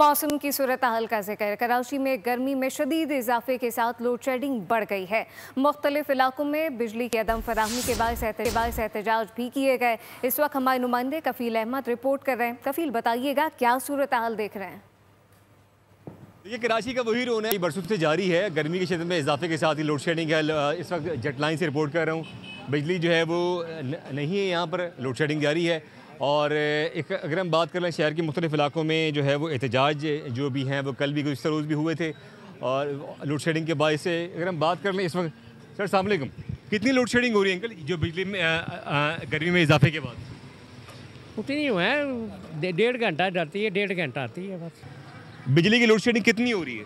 मौसम की सूरत हाल का जिक्र। कराची में गर्मी में शदीद इजाफे के साथ लोड शेडिंग बढ़ गई है। मुख्तलिफ इलाकों में बिजली की अदम फराहमी के बायस एहतजाज भी किए गए। इस वक्त हमारे नुमाइंदे कफील अहमद रिपोर्ट कर रहे हैं। कफील, बताइएगा क्या सूरत हाल देख रहे हैं? ये कराची का वही रोना है, बरसों से जारी है। गर्मी की शिद्दत में इजाफे के साथ ही लोड शेडिंग है। इस वक्त जेट लाइन से रिपोर्ट कर रहा हूँ। बिजली जो है वो नहीं है, यहाँ पर लोड शेडिंग जारी है। और एक अगर हम बात कर लें शहर के मुख्तलिफ इलाकों में जो है वो एहतजाज जो भी हैं वो कल भी गुज़श्ता रोज़ भी हुए थे। और लोड शेडिंग के बायस से अगर हम बात कर लें इस वक्त, सर अस्सलाम वालेकुम, कितनी लोड शेडिंग हो रही है अंकल जो बिजली में गर्मी में इजाफे के बाद? उतनी हुआ है, 1.5 घंटा जाती है, 1.5 घंटा आती है बस। बिजली की लोड शेडिंग कितनी हो रही है?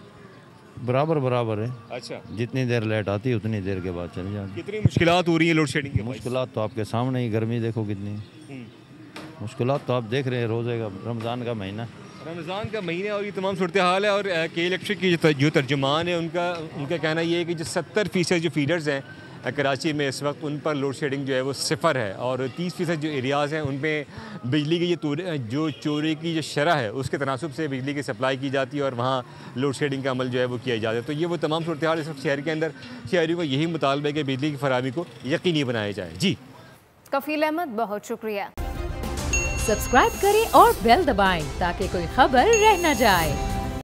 बराबर है। अच्छा, जितनी देर लेट आती है उतनी देर के बाद चली जाती है। कितनी मुश्किलात हो रही है लोड शेडिंग के? मुश्किलात तो आपके सामने ही, गर्मी देखो कितनी है। मुश्किलात तो आप देख रहे हैं, रोज़े का रमज़ान का महीना और ये तमाम सूरत हाल है। और के इलेक्ट्रिक की जो तर्जुमान है उनका कहना ये है कि जो 70% जो फीडर्स हैं कराची में इस वक्त उन पर लोड शेडिंग जो है वो सिफर है। और 30% जो एरियाज़ हैं उनमें बिजली की जो चोरी की जो शरह है उसके तनासुब से बिजली की सप्लाई की जाती है और वहाँ लोड शेडिंग का अमल जो है वो किया जाता है। तो ये वो तमाम सूरत हाल इस वक्त शहर के अंदर शहरियों का यही मुतालबा है कि बिजली की फराहमी को यकीनी बनाया जाए। जी कफील अहमद, बहुत शुक्रिया। सब्सक्राइब करें और बेल दबाएं ताकि कोई खबर रह न जाए।